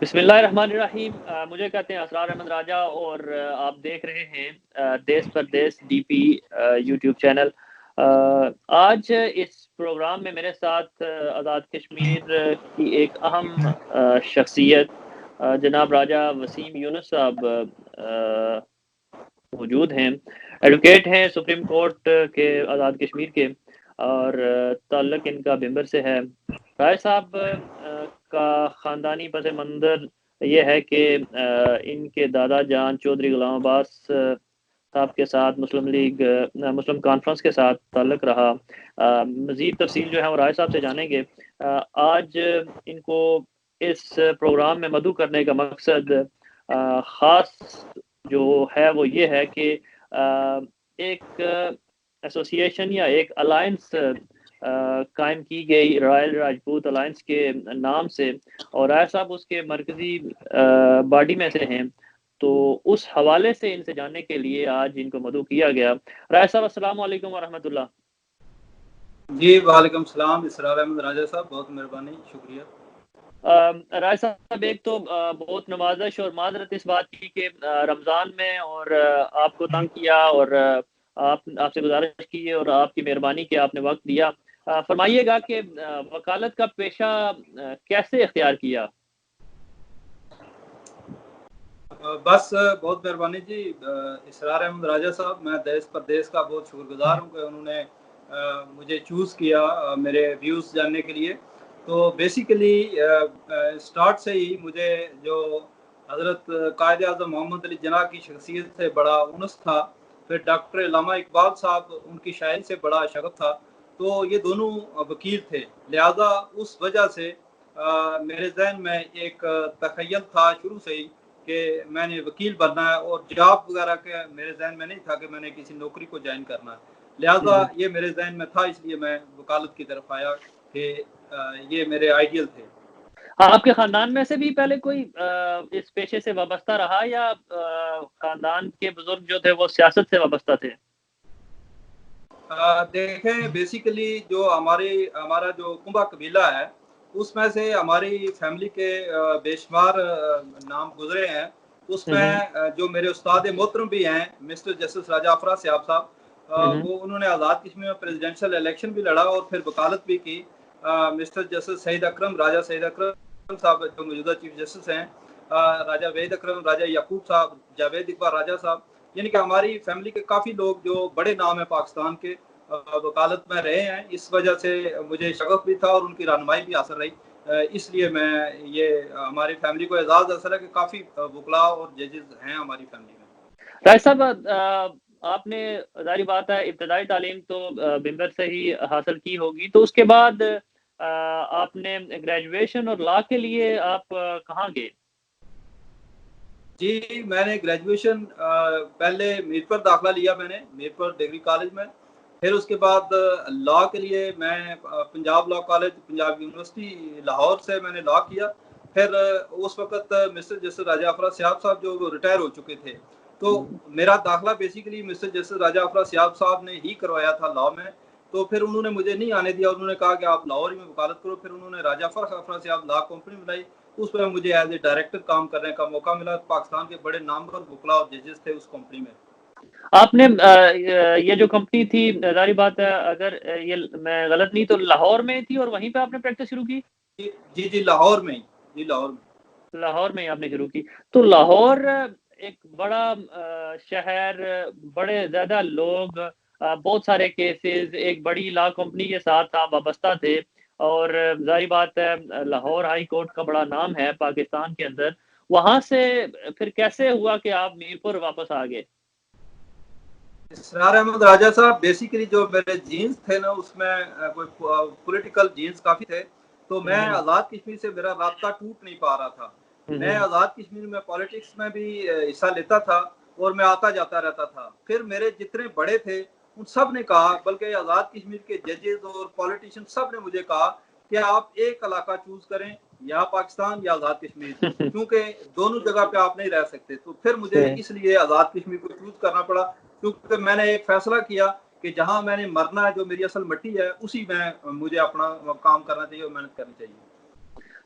بسم اللہ الرحمن الرحیم۔ مجھے کہتے ہیں اسرار احمد راجہ اور آپ دیکھ رہے ہیں Des Pardes D P YouTube چینل۔ آج اس پروگرام میں میرے ساتھ آزاد کشمیر کی ایک اہم شخصیت جناب راجہ وسیم یونس صاحب موجود ہیں۔ ایڈوکیٹ ہیں سپریم کورٹ کے آزاد کشمیر کے، اور تعلق ان کا بمبر سے ہے۔ رائے صاحب کا خاندانی پس منظر یہ ہے کہ ان کے دادا جان چودھری غلام عباس صاحب کے ساتھ مسلم کانفرنس کے ساتھ تعلق رہا۔ مزید تفصیل جو ہے وہ رائے صاحب سے جانیں گے۔ آج ان کو اس پروگرام میں مدعو کرنے کا مقصد خاص جو ہے وہ یہ ہے کہ ایک ایسوسیشن یا ایک الائنس قائم کی گئی رائل راجپوت الائنس کے نام سے، اور رائے صاحب اس کے مرکزی باڈی میں سے ہیں، تو اس حوالے سے ان سے جاننے کے لیے آج ان کو مدعو کیا گیا۔ رائے صاحب السلام علیکم ورحمۃ اللہ۔ جی وعلیکم السلام اسرار احمد راجہ صاحب، بہت مہربانی، شکریہ۔ رائے صاحب ایک تو بہت نوازش اور معذرت اس بات کی کہ رمضان میں اور آپ کو تنگ کیا، اور آپ سے گزارش کی اور آپ کی مہربانی کہ آپ نے وقت دیا۔ فرمائیے گا کہ وکالت کا پیشہ کیسے اختیار کیا؟ بس بہت مہربانی جی اسرار احمد راجہ صاحب، میں دیس پردیس کا بہت شکر گزار ہوں کہ انہوں نے مجھے چوز کیا میرے ویوز جاننے کے لیے۔ تو بیسیکلی سٹارٹ سے ہی مجھے جو حضرت قائد اعظم محمد علی جناح کی شخصیت سے بڑا انس تھا، پھر ڈاکٹر علامہ اقبال صاحب ان کی شاعری سے بڑا شغف تھا۔ تو یہ دونوں وکیل تھے، لہذا اس وجہ سے میرے ذہن میں ایک تخیل تھا شروع سے ہی کہ میں نے وکیل بننا ہے، اور جاب وغیرہ کے میرے ذہن میں نہیں تھا کہ میں نے کسی نوکری کو جوائن کرنا ہے۔ لہذا یہ میرے ذہن میں تھا، اس لیے میں وکالت کی طرف آیا کہ یہ میرے آئیڈیل تھے۔ آپ کے خاندان میں سے بھی پہلے کوئی اس پیشے سے وابستہ رہا، یا خاندان کے بزرگ جو تھے وہ سیاست سے وابستہ تھے؟ دیکھیں بیسیکلی جو ہمارا جو کنبہ قبیلہ ہے، اس میں سے ہماری فیملی کے بے شمار نام گزرے ہیں۔ اس میں جو میرے استاد محترم بھی ہیں مسٹر جسٹس راجہ افرا سیاب صاحب، وہ انہوں نے آزاد کشمیر میں پریزیڈنشل الیکشن بھی لڑا اور پھر وکالت بھی کی۔ مسٹر جسٹس سعید اکرم، راجہ سعید اکرم صاحب جو موجودہ چیف جسٹس ہیں، راجہ وحید اکرم، راجہ یعقوب صاحب، جاوید اقبال راجہ صاحب، یعنی کہ ہماری فیملی کے کافی لوگ جو بڑے نام ہیں پاکستان کے وکالت میں رہے ہیں۔ اس وجہ سے مجھے شغف بھی تھا اور ان کی رہنمائی بھی حاصل رہی، اس لیے میں یہ ہماری فیملی کو اعزاز حاصل ہے کہ کافی وکلاء اور ججز ہیں ہماری فیملی میں۔ رائے صاحب آپ نے ظاہری بات ہے ابتدائی تعلیم تو بمبر سے ہی حاصل کی ہوگی، تو اس کے بعد آپ نے گریجویشن اور لا کے لیے آپ کہاں گئے؟ جی میں نے گریجویشن پہلے میر پر داخلہ لیا، میں نے میر پر ڈگری کالج میں، پھر اس کے بعد لا کے لیے میں Punjab law college, Punjab university Lahore سے میں نے لا کیا۔ پھر اس وقت مسٹر جسٹس راجہ افرا سیاب صاحب جو ریٹائر ہو چکے تھے، تو میرا داخلہ بیسیکلی مسٹر جسٹس راجہ افرا سیاب صاحب نے ہی کروایا تھا لا میں۔ تو پھر انہوں نے مجھے نہیں آنے دیا، انہوں نے کہا کہ آپ لاہور ہی میں وکالت کرو۔ پھر انہوں نے راجہ افرا سیاب لا کمپنی بنائی، اس میں مجھے ایز اے ڈائریکٹر کام کرنے کا موقع ملا۔ پاکستان کے بڑے نامور وکلاء اور ججز تھے اس کمپنی میں۔ آپ نے یہ جو کمپنی تھی، ظاہری بات ہے اگر یہ میں غلط نہیں تو لاہور میں تھی، اور وہیں پہ آپ نے پریکٹس شروع کی؟ جی لاہور میں ہی، جی لاہور میں، لاہور میں ہی آپ نے شروع کی۔ تو لاہور ایک بڑا شہر، بڑے زیادہ لوگ، بہت سارے کیسز، ایک بڑی لا کمپنی کے ساتھ آپ وابستہ تھے، اور ظاہری بات ہے لاہور ہائی کورٹ کا بڑا نام ہے پاکستان کے اندر۔ وہاں سے پھر کیسے ہوا کہ آپ میرپور واپس آ گئے؟ اسرار احمد راجہ صاحب، بیسیکلی جو میرے جینز تھے نا، اس میں کوئی پولیٹیکل جینز کافی تھے، تو میں آزاد کشمیر سے میرا رابطہ ٹوٹ نہیں پا رہا تھا۔ میں آزاد کشمیر میں پالیٹکس میں بھی حصہ لیتا تھا اور میں آتا جاتا رہتا تھا۔ پھر میرے جتنے بڑے تھے ان سب نے کہا، بلکہ آزاد کشمیر کے ججز اور پالیٹیشین سب نے مجھے کہا کہ آپ ایک علاقہ چوز کریں، یا پاکستان یا آزاد کشمیر، کیونکہ دونوں جگہ پہ آپ نہیں رہ سکتے۔ تو پھر مجھے اس لیے آزاد کشمیر کو چوز کرنا پڑا، کیونکہ میں نے ایک فیصلہ کیا کہ جہاں میں نے مرنا ہے، جو میری اصل مٹی ہے، اسی میں مجھے اپنا کام کرنا چاہیے اور محنت کرنی چاہیے۔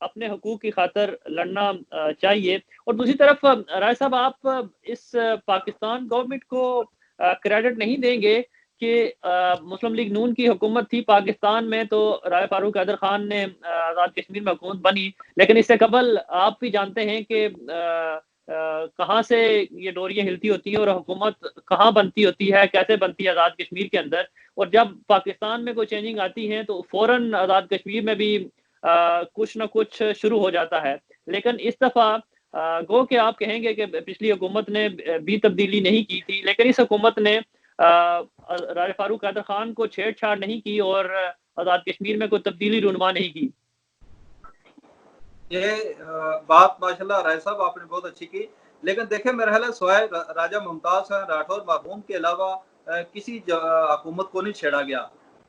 اپنے حقوق کی خاطر لڑنا چاہیے. اور دوسری طرف رائے صاحب آپ اس پاکستان گورنمنٹ کو کریڈٹ نہیں دیں گے کہ مسلم لیگ نون کی حکومت تھی پاکستان میں تو رائے فاروق حیدر خان نے آزاد کشمیر میں حکومت بنی, لیکن اس سے قبل آپ بھی جانتے ہیں کہ کہاں سے یہ ڈوریاں ہلتی ہوتی ہیں اور حکومت کہاں بنتی ہوتی ہے, کیسے بنتی ہے آزاد کشمیر کے اندر. اور جب پاکستان میں کوئی چینجنگ آتی ہے تو فوراً آزاد کشمیر میں بھی کچھ نہ کچھ شروع ہو جاتا ہے. لیکن اس دفعہ گو کہ آپ کہیں گے کہ پچھلی حکومت نے بھی تبدیلی نہیں کی تھی, لیکن اس حکومت نے رائے فاروق حیدر خان کو چھیڑ چھاڑ نہیں کی اور آزاد کشمیر میں کوئی تبدیلی رونما نہیں کی. یہ بات ماشاءاللہ رائے صاحب آپ نے بہت اچھی کی, لیکن دیکھیں میرا خیال ہے سوائے راجہ ممتاز خان راٹھور مرحوم کے علاوہ کسی حکومت کو نہیں چھیڑا گیا.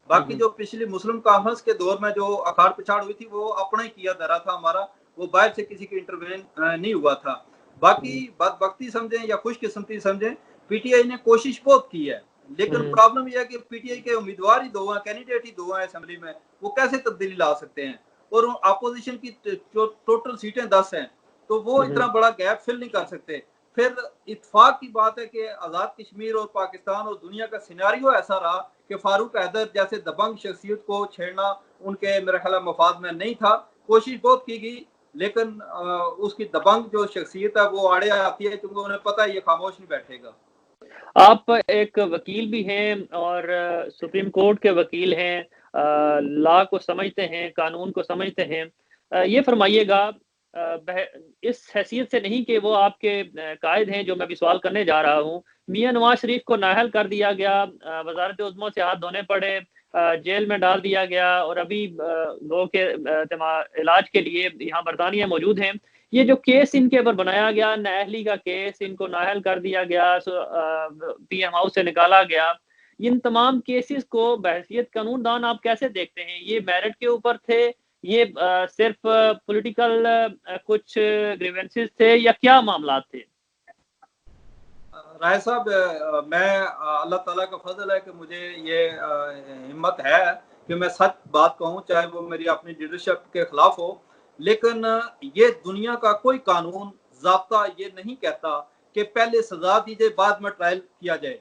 باقی جو پچھلی مسلم کانفرنس کے دور میں جو اکھاڑ پچھاڑ ہوئی تھی وہ اپنا ہی کیا دھرا تھا ہمارا, وہ باہر سے کسی کی انٹروین نہیں ہوا تھا. باقی بدبختی سمجھیں یا خوش قسمتی سمجھیں, پی ٹی آئی نے کوشش بہت کی ہے, لیکن پرابلم یہ ہے کہ پی ٹی آئی کے امیدوار ہی دو ہیں, کینڈیڈیٹ ہی دو ہیں اسمبلی میں, وہ کیسے تبدیلی لا سکتے ہیں؟ اور اپوزیشن کی جو ٹوٹل سیٹیں 10 ہیں تو وہ اتنا بڑا گیپ فل نہیں کر سکتے. پھر اتفاق کی بات ہے کہ آزاد کشمیر اور پاکستان اور دنیا کا سیناریو ایسا رہا کہ فاروق حیدر جیسے دبنگ شخصیت کو چھیڑنا ان کے میرا خیال مفاد میں نہیں تھا. کوشش بہت کی گئی, لیکن اس کی دبنگ جو شخصیت ہے وہ آڑے آتی ہے کیونکہ انہیں پتہ ہے یہ خاموش نہیں بیٹھے گا. آپ ایک وکیل بھی ہیں اور سپریم کورٹ کے وکیل ہیں, لا کو سمجھتے ہیں, قانون کو سمجھتے ہیں. یہ فرمائیے گا اس حیثیت سے نہیں کہ وہ آپ کے قائد ہیں جو میں بھی سوال کرنے جا رہا ہوں, میاں نواز شریف کو نااہل کر دیا گیا, وزارت عظمیٰ سے ہاتھ دھونے پڑے, جیل میں ڈال دیا گیا اور ابھی لوگوں کے علاج کے لیے یہاں برطانیہ موجود ہیں. یہ جو کیس ان کے اوپر بنایا گیا, نااہلی کا کیس, ان کو نااہل کر دیا گیا, پی ایم ہاؤس سے نکالا گیا, ان تمام کیسز کو بحیثیت قانون دان آپ کیسے دیکھتے ہیں؟ یہ میرٹ کے اوپر تھے, یہ صرف پولیٹیکل کچھ گریونسز تھے یا کیا معاملات تھے؟ رائے صاحب میں اللہ تعالیٰ کا فضل ہے کہ مجھے یہ ہمت ہے کہ میں سچ بات کہوں چاہے وہ میری اپنی لیڈرشپ کے خلاف ہو, لیکن یہ دنیا کا کوئی قانون ضابطہ یہ نہیں کہتا کہ پہلے سزا دی جائے بعد میں ٹرائل کیا جائے.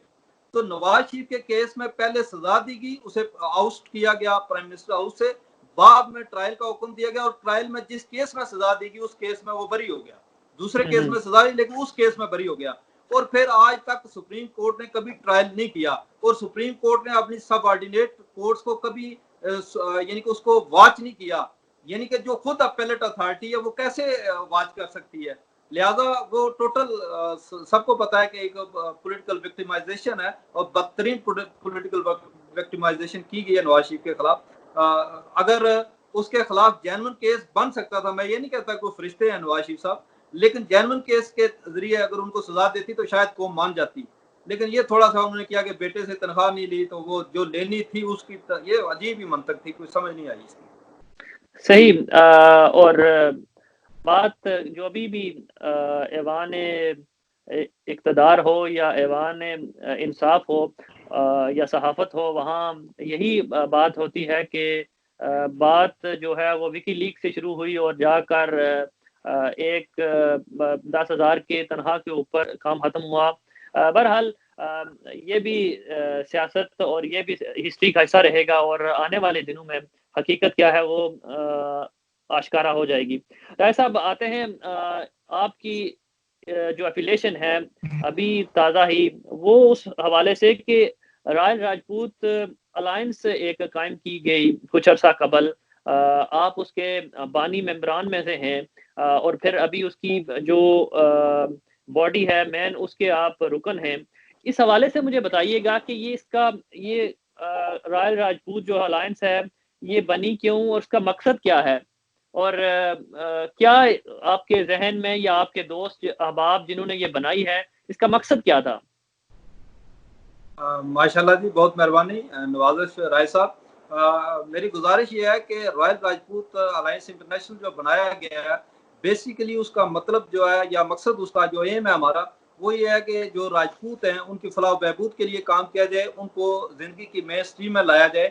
تو نواز شریف کے کیس میں پہلے سزا دی گئی, اسے آؤسٹ کیا گیا پرائم منسٹر ہاؤس سے, بعد میں ٹرائل کا حکم دیا گیا اور ٹرائل میں جس کیس میں سزا دی گئی اس کیس میں وہ بری ہو گیا. دوسرے کیس میں سزا دی لیکن اس کیس میں بری ہو گیا. اور پھر آج تک سپریم کورٹ نے کبھی ٹرائل نہیں کیا, اور سپریم کورٹ نے اپنی سب آرڈینیٹ کورٹس کو کبھی یعنی کہ اس کو واچ نہیں کیا, یعنی کہ جو خود اپیلیٹ اتھارٹی ہے وہ کیسے واچ کر سکتی ہے؟ لہذا وہ ٹوٹل سب کو پتا ہے کہ ایک پولیٹیکل وکٹیمائزیشن ہے اور بدترین پولیٹیکل وکٹیمائزیشن کی گئی ہے نواز شریف کے خلاف. اگر اس کے خلاف جینون کیس بن سکتا تھا, میں یہ نہیں کہتا کہ وہ فرشتے ہیں نواز شریف صاحب, لیکن جینون کیس کے ذریعے اگر ان کو سزا دیتی تو شاید قوم مان جاتی, لیکن یہ تھوڑا سا انہوں نے کیا کہ بیٹے سے تنخواہ نہیں لی تو وہ جو لینی تھی اس کی, یہ عجیب ہی منطق تھی, کوئی سمجھ نہیں آئی اس کی. صحیح. اور بات جو ابھی بھی ایوان اقتدار ہو یا ایوان انصاف ہو یا صحافت ہو, وہاں یہی بات ہوتی ہے کہ بات جو ہے وہ وکی لیگ سے شروع ہوئی اور جا کر ایک 10,000 کے تنخواہ کے اوپر کام ختم ہوا. بہرحال یہ بھی سیاست اور یہ بھی ہسٹری کا حصہ رہے گا اور آنے والے دنوں میں حقیقت کیا ہے وہ آشکارا ہو جائے گی. رائے صاحب آتے ہیں, آپ کی جو افیلیشن ہے ابھی تازہ ہی وہ اس حوالے سے کہ رائل راجپوت الائنس ایک قائم کی گئی کچھ عرصہ قبل, آپ اس کے بانی ممبران میں سے ہیں اور پھر ابھی اس کی جو باڈی ہے مین اس کے آپ رکن ہیں. اس حوالے سے مجھے بتائیے گا کہ یہ اس کا یہ رائل راجپوت جو الائنس ہے یہ بنی کیوں اور اس کا مقصد کیا ہے, اور کیا آپ کے ذہن میں یا آپ کے دوست احباب جنہوں نے یہ بنائی ہے اس کا مقصد کیا تھا؟ ماشاءاللہ جی, بہت مہربانی نوازش رائے صاحب. میری گزارش یہ ہے کہ رائل راجپوت الائنس انٹرنیشنل جو بنایا گیا ہے بیسیکلی اس کا مطلب جو ہے یا مقصد اس کا جو ایم ہے ہمارا وہ یہ ہے کہ جو راجپوت ہیں ان کی فلاح و بہبود کے لیے کام کیا جائے, ان کو زندگی کی مین سٹریم میں لایا جائے.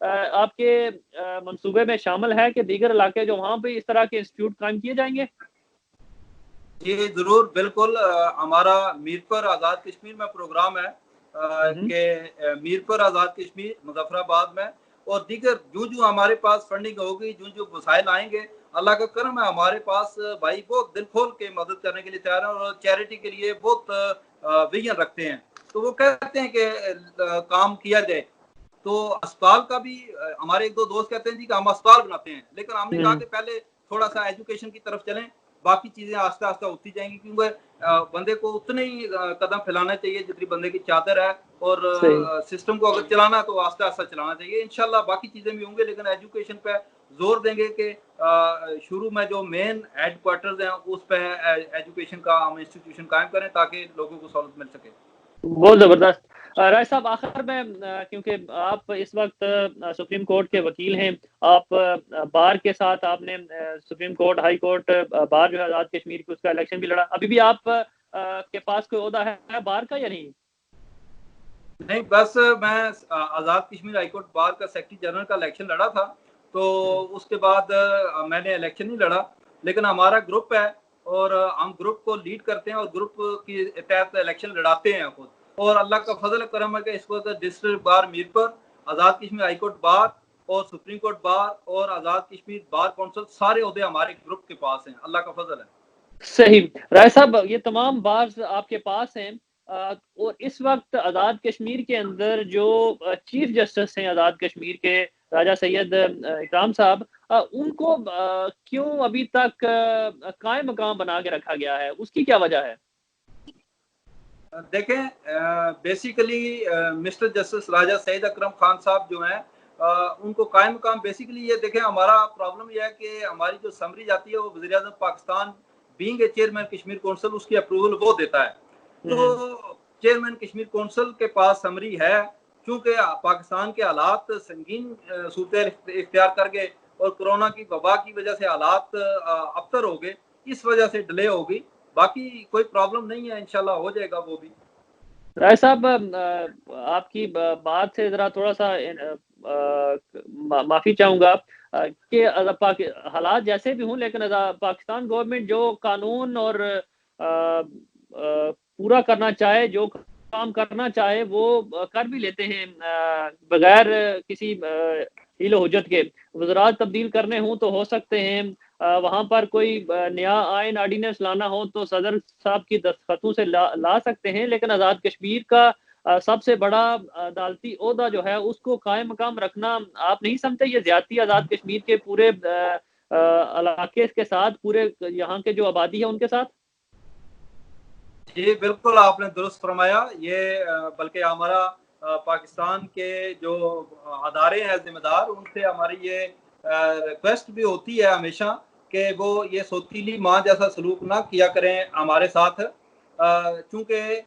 آپ کے منصوبے میں شامل ہے کہ دیگر علاقے جو وہاں پہ اس طرح کے انسٹیٹیوٹ قائم کیے جائیں گے؟ جی ضرور، بالکل۔ ہمارا میر پر آزاد کشمیر میں پروگرام ہے کہ میر پر آزاد کشمیر مظفر آباد میں اور دیگر جو ہمارے پاس فنڈنگ ہوگی، جو وسائل آئیں گے، اللہ کا کرم ہے، ہمارے پاس بھائی بہت دل کھول کے مدد کرنے کے لیے تیار ہیں اور چیریٹی کے لیے بہت ویژن رکھتے ہیں۔ تو وہ کہتے ہیں کہ کام کیا جائے، تو اسپتال کا بھی ہمارے ایک دو دوست کہتے ہیں جی کہ ہم اسپتال بناتے ہیں، لیکن ہم نے کہا کہ پہلے تھوڑا سا ایجوکیشن کی طرف چلیں، باقی چیزیں آہستہ آہستہ ہوتی جائیں گی، کیونکہ بندے کو اتنے ہی قدم پھیلانا چاہیے جتنی بندے کی چادر ہے، اور سسٹم کو اگر چلانا ہے تو آہستہ آہستہ چلانا چاہیے۔ انشاءاللہ باقی چیزیں بھی ہوں گے، لیکن ایجوکیشن پہ زور دیں گے کہ شروع میں جو مین ہیڈ کوارٹرز ہیں اس پہ ایجوکیشن کا ہم انسٹیٹیوشن قائم کریں تاکہ لوگوں کو سہولت مل سکے۔ بہت زبردست۔ رائے صاحب، آخر میں کیونکہ آپ اس وقت سپریم کورٹ کے وکیل ہیں، آپ بار کے ساتھ آپ نے supreme court, high court bar جو ہے آزاد کشمیر کی، اس کا الیکشن بھی لڑا، ابھی بھی آپ کے پاس کوئی عہدہ ہے بار کا یا نہیں؟ نہیں، بس میں Azad Kashmir high court bar کا سیکرٹری جنرل کا الیکشن لڑا تھا، تو اس کے بعد میں نے الیکشن نہیں لڑا، لیکن ہمارا گروپ ہے اور ہم گروپ کو لیڈ کرتے ہیں اور گروپ کی تحت الیکشن لڑاتے ہیں خود، اور اللہ کا فضل کرم ہے کہ اس وقت ڈسٹرکٹ بار میر پر، Azad Kashmir high court bar اور سپریم کورٹ بار اور آزاد کشمیر بار کونسل سارے عہدے ہمارے گروپ کے پاس ہیں، اللہ کا فضل ہے۔ صحیح۔ رائے صاحب، یہ تمام بارز آپ کے پاس ہیں، اور اس وقت آزاد کشمیر کے اندر جو چیف جسٹس ہیں آزاد کشمیر کے، راجہ سید اکرام صاحب، ان کو کیوں ابھی تک قائم مقام بنا کے رکھا گیا ہے؟ اس کی کیا وجہ ہے؟ دیکھیں، بیسیکلی مسٹر جسٹس راجہ سعید اکرم خان صاحب جو ہیں، ان کو قائم مقام بیسیکلی یہ دیکھیں، ہمارا پرابلم یہ ہے کہ ہماری جو سمری جاتی ہے وہ وزیر اعظم Pakistan being a chairman Kashmir council, اس کی اپروول وہ دیتا ہے، تو چیئرمین کشمیر کونسل کے پاس سمری ہے، چونکہ پاکستان کے حالات سنگین صورت اختیار کر گئے اور کرونا کی وبا کی وجہ سے حالات ابتر ہو گئے، اس وجہ سے ڈیلے ہو گئی، باقی کوئی پرابلم نہیں ہے، انشاءاللہ ہو جائے گا وہ بھی۔ رائے صاحب، آپ کی بات سے ذرا تھوڑا سا معافی چاہوں گا کہ حالات جیسے بھی ہوں، لیکن پاکستان گورنمنٹ جو قانون اور پورا کرنا چاہے، جو کام کرنا چاہے وہ کر بھی لیتے ہیں بغیر کسی حیل و حجت کے۔ وزرات تبدیل کرنے ہوں تو ہو سکتے ہیں، وہاں پر کوئی نیا آئین آرڈیننس لانا ہو تو صدر صاحب کی دستخطوں سے لا سکتے ہیں، لیکن آزاد کشمیر کا سب سے بڑا عدالتی عہدہ جو ہے اس کو قائم مقام رکھنا، آپ نہیں سمجھتے یہ زیادتی آزاد کشمیر کے پورے علاقے کے ساتھ، پورے یہاں کے جو آبادی ہے ان کے ساتھ؟ جی بالکل، آپ نے درست فرمایا، یہ بلکہ ہمارا پاکستان کے جو ادارے ہیں ذمہ دار، ان سے ہماری یہ ریکویسٹ بھی ہوتی ہے ہمیشہ کہ وہ یہ سوتیلی ماں جیسا سلوک نہ کیا کریں ہمارے ساتھ، چونکہ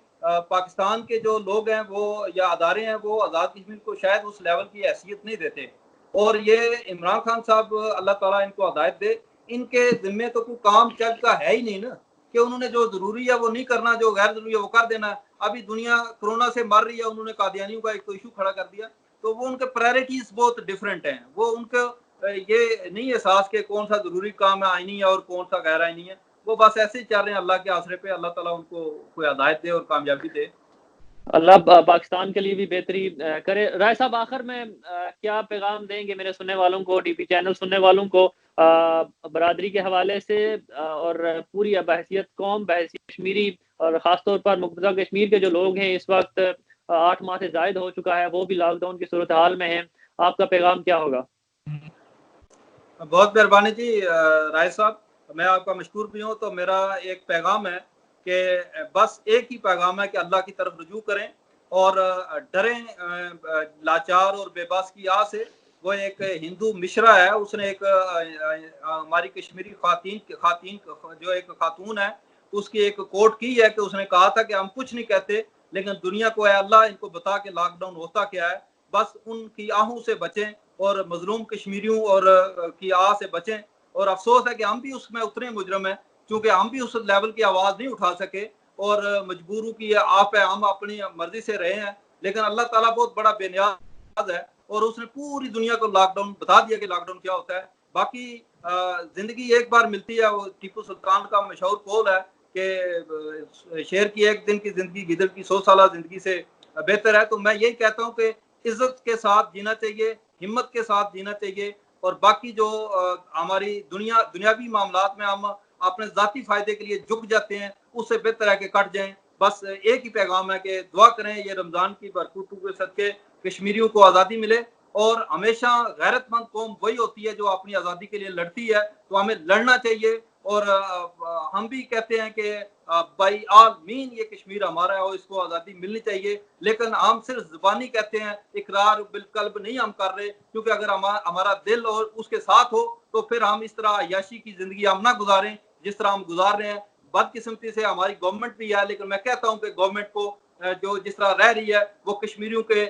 پاکستان کے جو لوگ ہیں وہ یا ادارے ہیں وہ آزاد کشمیر کو شاید اس لیول کی حیثیت نہیں دیتے، اور یہ عمران خان صاحب اللہ تعالیٰ ان کو ہدایت دے، ان کے ذمے تو کوئی کام چل کا ہے ہی نہیں نا، کہ انہوں نے جو ضروری ہے وہ نہیں کرنا، جو غیر ضروری ہے وہ کر دینا۔ ابھی دنیا کرونا سے مر رہی ہے، انہوں نے قادیانیوں کا ایک ایشو کھڑا کر دیا، تو وہ ان کے پرائرٹیز بہت ڈیفرنٹ ہیں، وہ ان کو یہ نہیں احساس کہ کون سا ضروری کام ہے آئینی ہے اور کون سا غیر آئینی ہے، وہ بس ایسے ہی چل رہے ہیں اللہ کے آسرے پہ، اللہ تعالیٰ ان کو کوئی ہدایت دے اور کامیابی دے۔ اللہ پاکستان کے لیے بھی بہتری کرے۔ رائے صاحب، آخر میں کیا پیغام دیں گے میرے سننے والوں کو، ٹی پی چینل سننے والوں کو، برادری کے حوالے سے اور پوری بحیثیت قوم، بحیثیت کشمیری، اور خاص طور پر مقبوضہ کشمیر کے جو لوگ ہیں، اس وقت 8 ماہ سے زائد ہو چکا ہے، وہ بھی لاک ڈاؤن کی صورتحال میں ہیں، آپ کا پیغام کیا ہوگا؟ بہت مہربانی جی رائے صاحب، میں آپ کا مشکور بھی ہوں، تو میرا ایک پیغام ہے کہ بس ایک ہی پیغام ہے کہ اللہ کی طرف رجوع کریں اور ڈریں لاچار اور بے بس کی آہ سے۔ وہ ایک ہندو مشرا ہے، اس نے ایک ہماری کشمیری خواتین جو ایک خاتون ہے، اس کی ایک کوٹ کی ہے کہ اس نے کہا تھا کہ ہم کچھ نہیں کہتے، لیکن دنیا کو اے اللہ ان کو بتا کہ لاک ڈاؤن ہوتا کیا ہے، بس ان کی آہوں سے بچیں اور مظلوم کشمیریوں اور کی آہ سے بچیں۔ اور افسوس ہے کہ ہم بھی اس میں اتنے مجرم ہیں، چونکہ ہم بھی اس لیول کی آواز نہیں اٹھا سکے اور مجبوروں کی آپ ہے، ہم اپنی مرضی سے رہے ہیں، لیکن اللہ تعالیٰ بہت بڑا بے نیاز ہے، اور اس نے پوری دنیا کو لاک ڈاؤن بتا دیا کہ لاک ڈاؤن کیا ہوتا ہے. باقی زندگی ایک بار ملتی ہے. وہ ٹیپو سلطان کا مشہور قول ہے کہ شیر کی ایک دن کی زندگی گدڑ کی 100 سالہ زندگی سے بہتر ہے. تو میں یہی کہتا ہوں کہ عزت کے ساتھ جینا چاہیے, ہمت کے ساتھ جینا چاہیے, اور باقی جو ہماری دنیاوی معاملات میں ہم اپنے ذاتی فائدے کے لیے جھک جاتے ہیں, اس سے بہتر ہے کہ کٹ جائیں. بس ایک ہی پیغام ہے کہ دعا کریں یہ رمضان کی برکتوں کے صدقے کشمیریوں کو آزادی ملے. اور ہمیشہ غیرت مند قوم وہی ہوتی ہے جو اپنی آزادی کے لیے لڑتی ہے, تو ہمیں لڑنا چاہیے. اور ہم بھی کہتے ہیں کہ بائی آل مین یہ کشمیر ہمارا ہے اور اس کو آزادی ملنی چاہیے, لیکن ہم صرف زبانی کہتے ہیں, اقرار بالقلب نہیں ہم کر رہے, کیونکہ اگر ہمارا دل اور اس کے ساتھ ہو تو پھر ہم اس طرح عیاشی کی زندگی ہم نہ گزاریں جس طرح ہم گزار رہے ہیں. بدقسمتی سے ہماری گورنمنٹ بھی ہے, لیکن میں کہتا ہوں کہ گورنمنٹ کو جو جس طرح رہ رہی ہے وہ کشمیریوں کے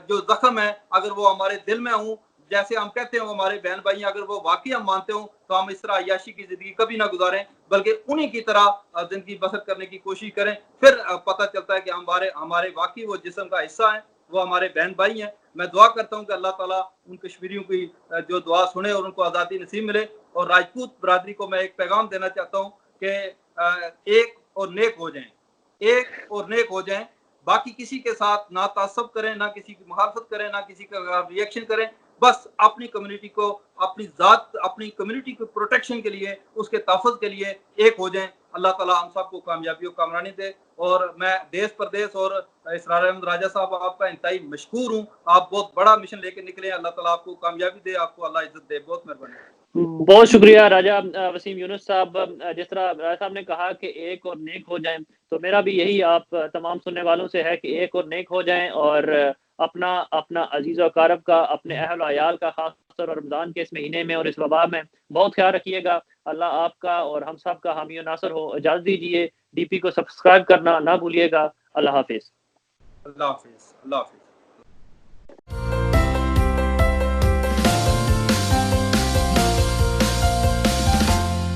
جو زخم ہے اگر وہ ہمارے دل میں ہوں, جیسے ہم کہتے ہیں وہ ہمارے بہن بھائی, اگر وہ واقعی ہم مانتے ہوں تو ہم اس طرح عیاشی کی زندگی کبھی نہ گزاریں, بلکہ انہی کی طرح زندگی بسر کرنے کی کوشش کریں. پھر پتہ چلتا ہے کہ ہمارے واقعی وہ جسم کا حصہ ہیں, وہ ہمارے بہن بھائی ہیں. میں دعا کرتا ہوں کہ اللہ تعالیٰ ان کشمیریوں کی جو دعا سنے اور ان کو آزادی نصیب ملے. اور راجپوت برادری کو میں ایک پیغام دینا چاہتا ہوں کہ ایک اور نیک ہو جائیں, ایک اور نیک ہو جائیں. باقی کسی کے ساتھ نہ تعصب کریں, نہ کسی کی مخالفت کریں, نہ کسی کا ریئیکشن کریں. بس اپنی کمیونٹی کو, اپنی ذات, اپنی کمیونٹی کو پروٹیکشن کے لیے, اس کے تحفظ کے لیے ایک ہو جائیں. اللہ تعالیٰ ہم سب کو کامیابی و کامرانی دے. اور میں دیس پردیس اور اسرار احمد راجہ صاحب آپ کا انتہائی مشکور ہوں. آپ بہت بڑا مشن لے کے نکلے ہیں. اللہ تعالیٰ آپ کو کامیابی دے, آپ کو اللہ عزت دے. بہت مہربانی. بہت شکریہ راجہ وسیم یونس صاحب. جس طرح راجہ صاحب نے کہا کہ ایک اور نیک ہو جائیں, تو میرا بھی یہی آپ تمام سننے والوں سے ہے کہ ایک اور نیک ہو جائیں, اور اپنا عزیز و اقارب کا, اپنے اہل و عیال کا, خاص طور پر رمضان کے اس مہینے میں اور اس وبا میں بہت خیال رکھیے گا. اللہ آپ کا اور ہم سب کا حامی و ناصر ہو. اجازت دیجیے, ڈی پی کو سبسکرائب کرنا نہ بھولیے گا. اللہ حافظ. اللہ حافظ. اللہ حافظ.